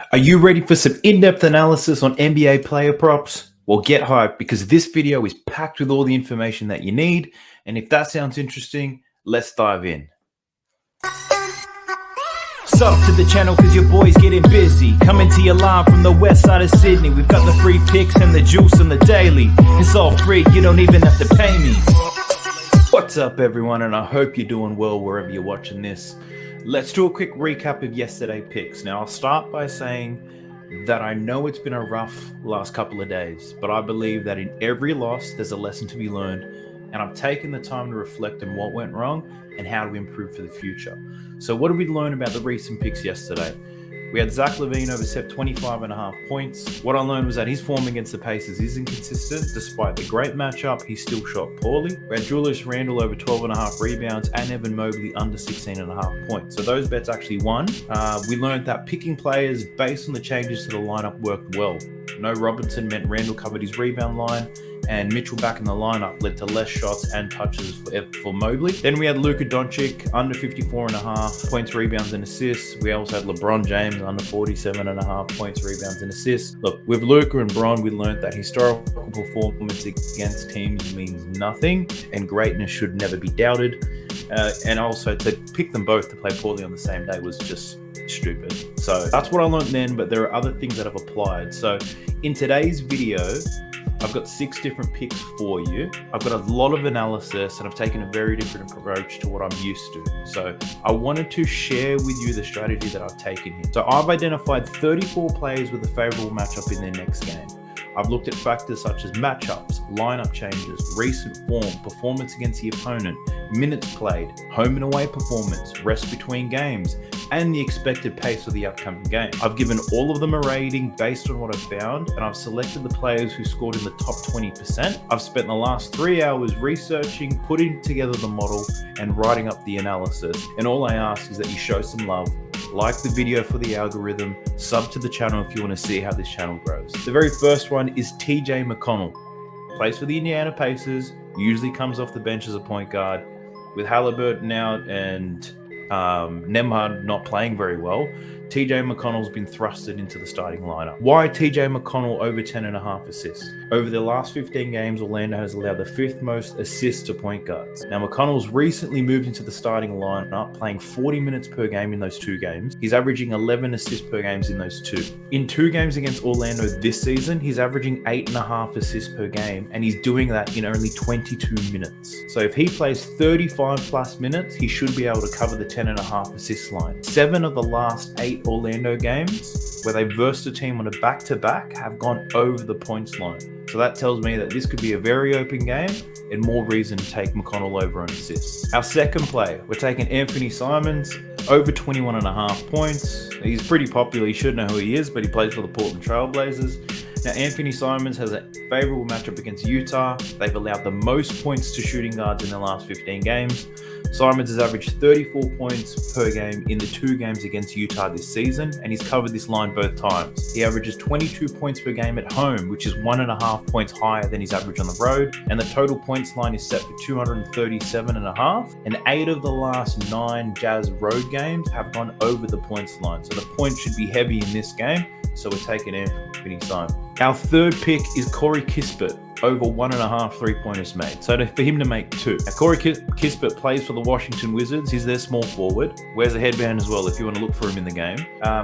Are you ready for some in-depth analysis on NBA player props? Well, get hyped because this video is packed with all the information that you need. And if that sounds interesting, let's dive in. Sub to the channel because your boy's getting busy. Coming to you live from the west side of Sydney. We've got the free picks and the juice and the daily. It's all free, you don't even have to pay me. What's up, everyone? And I hope you're doing well wherever you're watching this. Let's do a quick recap of yesterday's picks. Now, I'll start by saying that I know it's been a rough last couple of days, but I believe that in every loss, there's a lesson to be learned, and I've taken the time to reflect on what went wrong and how to improve for the future. So what did we learn about the recent picks yesterday? We had Zach LaVine overset 25.5 points. What I learned was that his form against the Pacers is inconsistent. Despite the great matchup, he still shot poorly. We had Julius Randle over 12.5 rebounds and Evan Mobley under 16.5 points. So those bets actually won. We learned that picking players based on the changes to the lineup worked well. No Robinson meant Randle covered his rebound line, and Mitchell back in the lineup led to less shots and touches for Mobley. Then we had Luka Doncic under 54.5 points, rebounds, and assists. We also had LeBron James under 47.5 points, rebounds, and assists. Look, with Luka and Bron, we learned that historical performance against teams means nothing, and greatness should never be doubted. And also to pick them both to play poorly on the same day was just stupid. So that's what I learned then, but there are other things that I've applied. So in today's video, I've got 6 different picks for you. I've got a lot of analysis and I've taken a very different approach to what I'm used to. So I wanted to share with you the strategy that I've taken here. So I've identified 34 players with a favorable matchup in their next game. I've looked at factors such as matchups, lineup changes, recent form, performance against the opponent, minutes played, home and away performance, rest between games, and the expected pace of the upcoming game. I've given all of them a rating based on what I've found, and I've selected the players who scored in the top 20%. I've spent the last 3 hours researching, putting together the model, and writing up the analysis. And all I ask is that you show some love, like the video for the algorithm, sub to the channel if you want to see how this channel grows. The very first one is TJ McConnell. Plays for the Indiana Pacers, usually comes off the bench as a point guard. With Halliburton out and Nembhard not playing very well, TJ McConnell's been thrusted into the starting lineup. Why TJ McConnell over 10.5 assists? Over the last 15 games, Orlando has allowed the 5th most assists to point guards. Now, McConnell's recently moved into the starting lineup, playing 40 minutes per game in those 2 games. He's averaging 11 assists per game in those 2. In 2 games against Orlando this season, he's averaging 8.5 assists per game, and he's doing that in only 22 minutes. So if he plays 35 plus minutes, he should be able to cover the 10.5 assist line. 7 of the last 8 Orlando games where they versed a team on a back-to-back have gone over the points line. So that tells me that this could be a very open game and more reason to take McConnell over on assists. Our second player, we're taking Anthony Simons over 21.5 points. He's pretty popular. You should know who he is, but he plays for the Portland Trail Blazers. Now, Anthony Simons has a favorable matchup against Utah. They've allowed the most points to shooting guards in the last 15 games. Simons has averaged 34 points per game in the 2 games against Utah this season, and he's covered this line both times. He averages 22 points per game at home, which is 1.5 points higher than his average on the road, and the total points line is set for 237.5, and 8 of the last 9 Jazz road games have gone over the points line. So the points should be heavy in this game, so we're taking Anthony Simons. Our third pick is Corey Kispert, over 1.5 3-pointers made. So for him to make 2. Now, Corey Kispert plays for the Washington Wizards. He's their small forward. Wears a headband as well if you want to look for him in the game.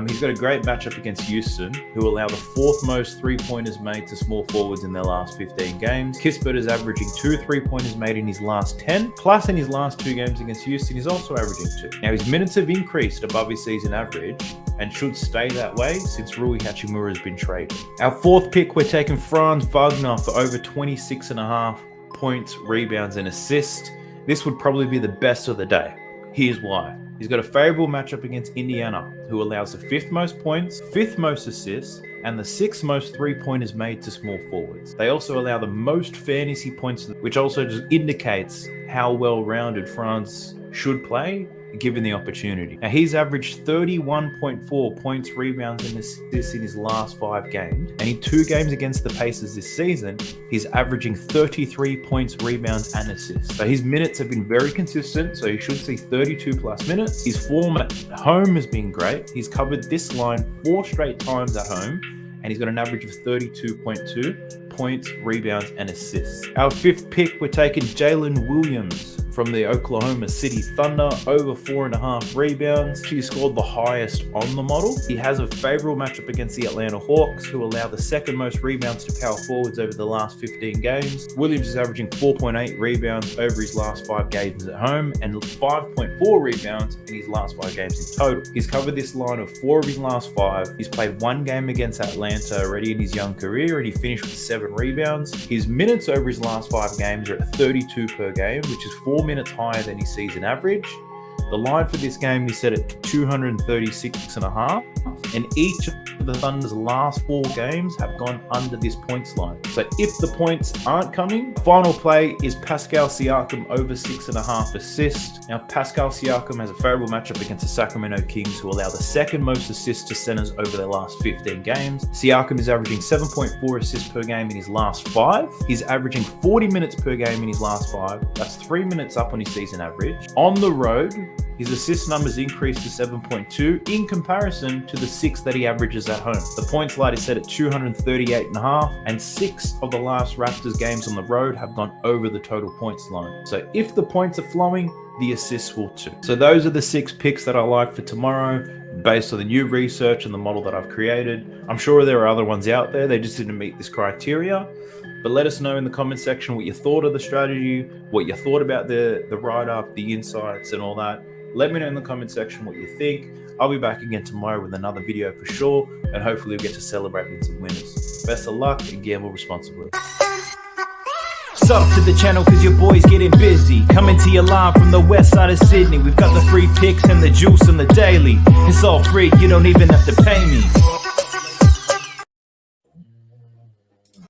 He's got a great matchup against Houston, who allow the 4th most 3-pointers made to small forwards in their last 15 games. Kispert is averaging 2 3-pointers made in his last 10. Plus in his last 2 games against Houston, he's also averaging 2. Now, his minutes have increased above his season average and should stay that way since Rui Hachimura has been traded. Our 4th pick, we're taking Franz Wagner for over 26.5 points, rebounds, and assists. This would probably be the best of the day. Here's why. He's got a favorable matchup against Indiana, who allows the 5th most points, 5th most assists, and the 6th most 3-pointers made to small forwards. They also allow the most fantasy points, which also just indicates how well-rounded Franz should play given the opportunity. Now, he's averaged 31.4 points, rebounds, and assists in his last 5 games. And in 2 games against the Pacers this season, he's averaging 33 points, rebounds, and assists. So his minutes have been very consistent, so he should see 32 plus minutes. His form at home has been great. He's covered this line 4 straight times at home, and he's got an average of 32.2 points, rebounds, and assists. Our 5th pick, we're taking Jalen Williams from the Oklahoma City Thunder, over 4.5 rebounds. He scored the highest on the model. He has a favorable matchup against the Atlanta Hawks, who allow the 2nd most rebounds to power forwards over the last 15 games. Williams is averaging 4.8 rebounds over his last 5 games at home and 5.4 rebounds in his last 5 games in total. He's covered this line of 4 of his last 5. He's played 1 game against Atlanta already in his young career, and he finished with 7 rebounds. His minutes over his last 5 games are at 32 per game, which is 4 minutes higher than his season average. The line for this game is set at 236.5, and each of the Thunder's last 4 games have gone under this points line. So if the points aren't coming, final play is Pascal Siakam over 6.5 assists. Now, Pascal Siakam has a favorable matchup against the Sacramento Kings, who allow the 2nd most assists to centers over their last 15 games. Siakam is averaging 7.4 assists per game in his last 5. He's averaging 40 minutes per game in his last 5. That's 3 minutes up on his season average. On the road, his assist numbers increased to 7.2 in comparison to the 6 that he averages at home. The points line is set at 238.5, and 6 of the last Raptors games on the road have gone over the total points line. So if the points are flowing, the assists will too. So those are the 6 picks that I like for tomorrow, based on the new research and the model that I've created. I'm sure there are other ones out there, they just didn't meet this criteria. But let us know in the comment section what you thought of the strategy, what you thought about the write-up, the insights, and all that. Let me know in the comment section what you think. I'll be back again tomorrow with another video for sure, and hopefully we'll get to celebrate with some winners. Best of luck and gamble responsibly. Sub to the channel cause your boy's getting busy. Coming to you live from the west side of Sydney. We've got the free picks and the juice and the daily. It's all free, you don't even have to pay me.